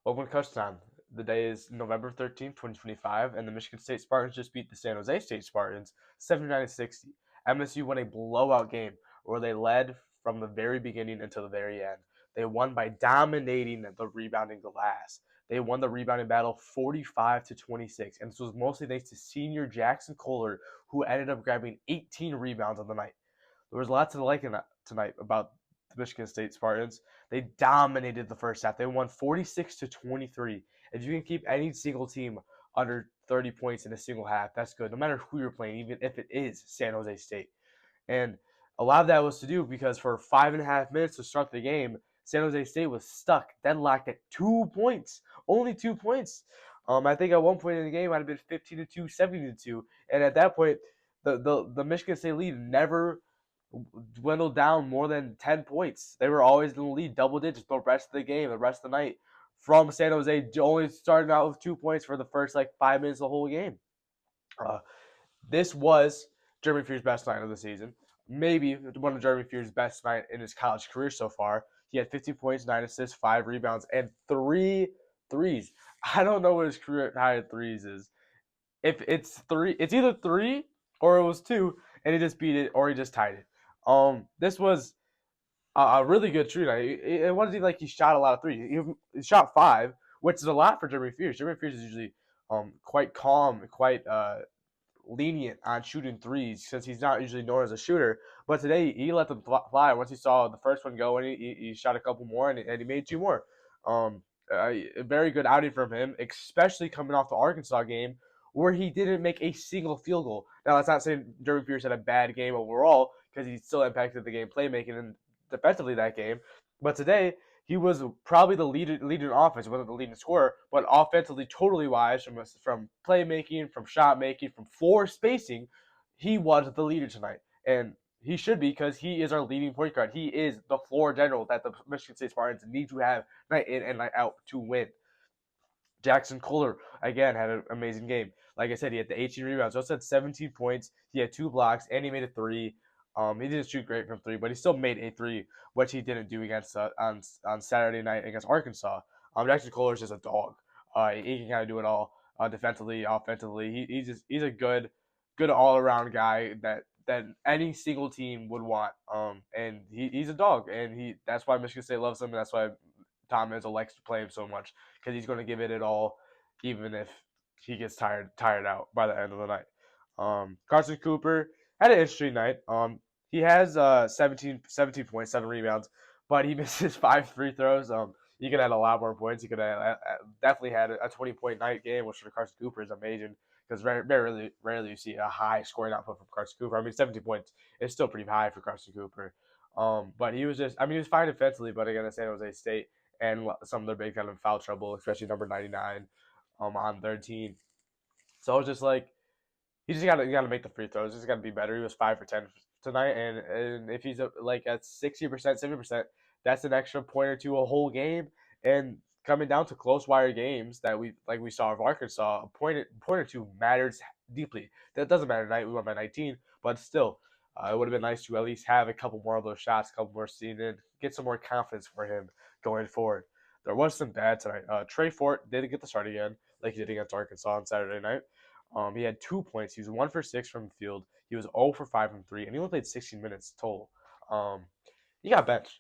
Welcome to Kutch time. The day is November 13th, 2025, and the Michigan State Spartans just beat the San Jose State Spartans 79-60. MSU won a blowout game where they led from the very beginning until the very end. They won by dominating the rebounding glass. They won the rebounding battle 45 to 26, and this was mostly thanks to senior Jackson Kohler, who ended up grabbing 18 rebounds on the night. There was lots to like in that tonight about the Michigan State Spartans. They dominated the first half. They won 46 to 23. If you can keep any single team under 30 points in a single half, that's good. No matter who you're playing, even if it is San Jose State. And a lot of that was to do because for 5.5 minutes to start the game, San Jose State was stuck, deadlocked at 2 points, only 2 points. I think at one point in the game, it might have been 15 to 2, 17 to 2, and at that point, the Michigan State lead never dwindled down more than 10 points. They were always in the lead, double digits the rest of the game, the rest of the night. From San Jose, only starting out with 2 points for the first 5 minutes of the whole game. Uh, this was Jeremy Fear's best night of the season. Maybe one of Jeremy Fear's best night in his college career so far. He had 15 points, 9 assists, 5 rebounds, and 3 threes. I don't know what his career high at threes is. If it's three, it's either three or it was two, and he just beat it or he just tied it. This was a really good true night. It wasn't even like he shot a lot of threes. He shot 5, which is a lot for Jeremy Fears. Jeremy Fears is usually quite calm, quite lenient on shooting threes since he's not usually known as a shooter. But today he let them fly. Once he saw the first one go, and he shot a couple more, and he made 2 more. A very good outing from him, especially coming off the Arkansas game where he didn't make a single field goal. Now that's not saying Jeremy Pierce had a bad game overall because he still impacted the game playmaking and defensively that game. But today he was probably the leading offense, wasn't the leading scorer, but offensively, totally wise from playmaking, from shot making, from floor spacing, he was the leader tonight, and he should be because he is our leading point guard. He is the floor general that the Michigan State Spartans need to have night in and night out to win. Jackson Kohler, again, had an amazing game. Like I said, he had the 18 rebounds. Also had 17 points. He had 2 blocks, and he made a three. He didn't shoot great from three, but he still made a three, which he didn't do against on Saturday night against Arkansas. Jackson Kohler is just a dog. He can kind of do it all defensively, offensively. He's a good all around guy that any single team would want. And he's a dog, and that's why Michigan State loves him. And that's why Tom Izzo likes to play him so much because he's going to give it all, even if he gets tired out by the end of the night. Carson Cooper had an interesting night. He has 17 points, 7 rebounds, but he misses 5 free throws. He could have had a lot more points. He could have definitely had a 20-point night game, which for Carson Cooper is amazing because very rarely you see a high scoring output from Carson Cooper. I mean, 17 points is still pretty high for Carson Cooper. But he was he was fine defensively, but against San Jose State and some of their big kind of foul trouble, especially number 99 on their team. So it was just like he just gotta make the free throws. He's gotta be better. He was 5 for 10 tonight, and if he's like at 60%, 70%, that's an extra point or two a whole game. And coming down to close wire games that we saw of Arkansas, a point or two matters deeply. That doesn't matter tonight. We won by 19, but still, it would have been nice to at least have a couple more of those shots, a couple more seen in, get some more confidence for him going forward. There was some bad tonight. Trey Fort didn't get the start again, like he did against Arkansas on Saturday night. He had 2 points. He was 1 for 6 from the field. He was 0 for 5 from three, and he only played 16 minutes total. He got benched.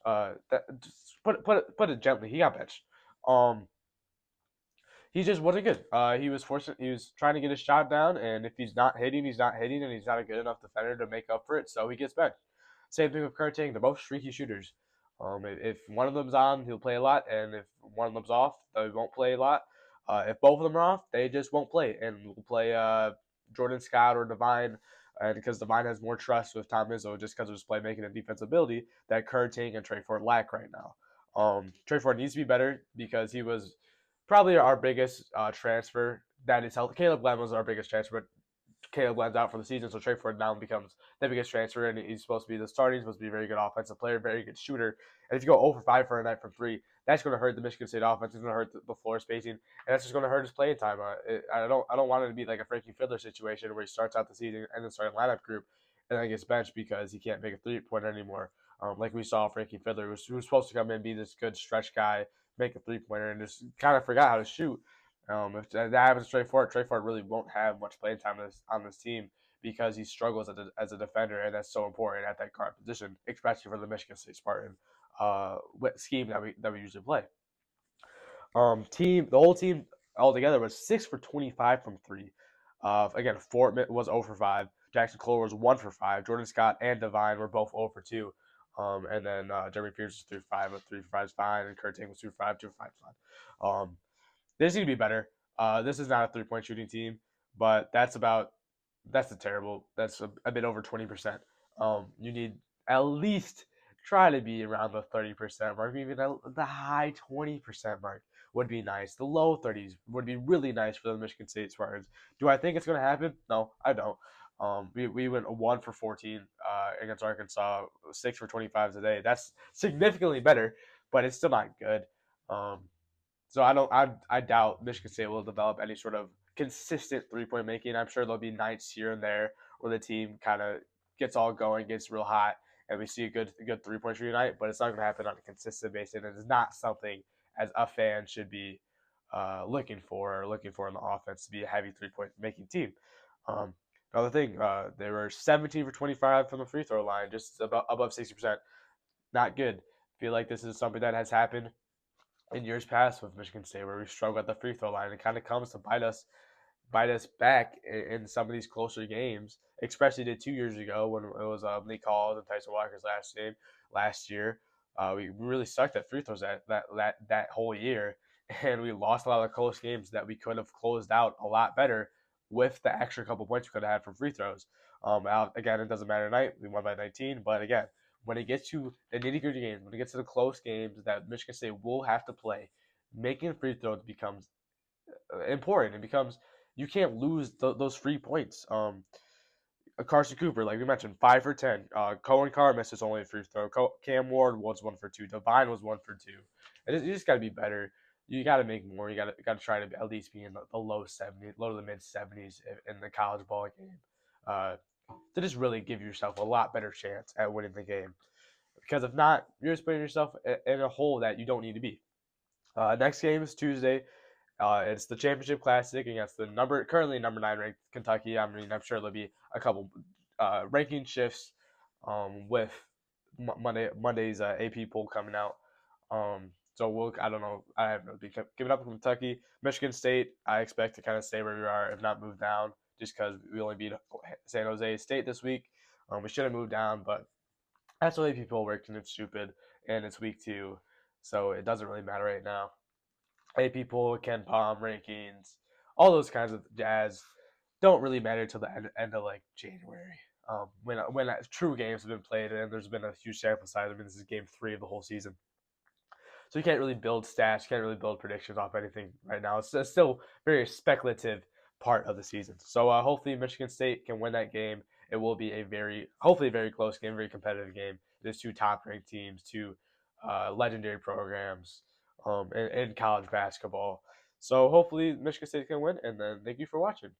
Just put it gently. He got benched. Um, he just wasn't good. He was forcing. He was trying to get his shot down, and if he's not hitting, he's not hitting, and he's not a good enough defender to make up for it. So he gets benched. Same thing with Kurting. They're both streaky shooters. If one of them's on, he'll play a lot, and if one of them's off, they won't play a lot. If both of them are off, they just won't play, and we'll play Jordan Scott or Divine, and because Divine has more trust with Tom Izzo just because of his playmaking and defensive ability that Kurting and Trey Ford lack right now. Trey Ford needs to be better because he was probably our biggest transfer that is healthy. Caleb Glenn was our biggest transfer, but Caleb Glenn's out for the season, so Trey Ford now becomes the biggest transfer, and he's supposed to be the starting, he's supposed to be a very good offensive player, very good shooter. And if you go 0 for 5 for a night from three, that's going to hurt the Michigan State offense. It's going to hurt the floor spacing, and that's just going to hurt his playing time. I don't want it to be like a Frankie Fiddler situation where he starts out the season and then starting lineup group and then gets benched because he can't make a 3-pointer anymore. Like we saw Frankie Fiddler, who was supposed to come in and be this good stretch guy, make a 3-pointer and just kind of forgot how to shoot. If that happens to Trey Ford really won't have much playing time on this team because he struggles as a defender, and that's so important at that guard position, especially for the Michigan State Spartan scheme that we usually play. The whole team altogether was 6 for 25 from three. Again, Fort was 0 for 5. Jackson Cole was 1 for 5. Jordan Scott and Devine were both 0 for 2. And then Jeremy Pierce was 3 for 5, but 3 for 5 is fine. And Kurt Tank was 2 for 5, 2 for 5 is fine. They just need to be better. This is not a 3-point shooting team, but that's a terrible. That's a bit over 20%. You need at least try to be around the 30% mark, even the high 20% mark would be nice. The low 30s would be really nice for the Michigan State Spartans. Do I think it's going to happen? No, I don't. We went 1 for 14 against Arkansas, 6 for 25 today. That's significantly better, but it's still not good. So I doubt Michigan State will develop any sort of consistent 3-point making. I'm sure there'll be nights here and there where the team kind of gets all going, gets real hot, and we see a good 3-point shooting night. But it's not going to happen on a consistent basis, and it's not something as a fan should be looking for in the offense to be a heavy 3-point making team. Another thing, they were 17 for 25 from the free throw line, just above 60%. Not good. I feel like this is something that has happened in years past with Michigan State, where we struggle at the free throw line. It kind of comes to bite us back in some of these closer games, especially the 2 years ago when it was Lee Collins and Tyson Walker's last year. We really sucked at free throws that whole year, and we lost a lot of close games that we could have closed out a lot better with the extra couple points we could have had from free throws. Again, it doesn't matter tonight. We won by 19, but again, when it gets to the nitty-gritty games, when it gets to the close games that Michigan State will have to play, making free throws becomes important. It becomes you can't lose those free points. Carson Cooper, like we mentioned, 5 for 10. Cohen Carr missed his only free throw. Cam Ward was 1 for 2. Devine was 1 for 2. You just got to be better. You got to make more. You got to try to at least be in the low 70s, low to the mid 70s in the college ball game. To just really give yourself a lot better chance at winning the game. Because if not, you're just putting yourself in a hole that you don't need to be. Next game is Tuesday. It's the championship classic against the currently number 9 ranked Kentucky. I mean, I'm sure there'll be a couple ranking shifts with Monday's AP poll coming out. So I don't know. I have no giving up Kentucky, Michigan State. I expect to kind of stay where we are, if not move down, just because we only beat San Jose State this week. We should have moved down, but that's the way people work, and it's stupid. And it's week 2, so it doesn't really matter right now. AP poll, Ken Palm rankings, all those kinds of jazz don't really matter till the end of like January. When true games have been played and there's been a huge sample size. I mean, this is game 3 of the whole season. So you can't really build stats, you can't really build predictions off anything right now. It's still very speculative part of the season. So hopefully Michigan State can win that game. It will be hopefully a very close game, very competitive game. There's 2 top-ranked teams, 2 legendary programs in college basketball. So hopefully Michigan State can win, and then thank you for watching.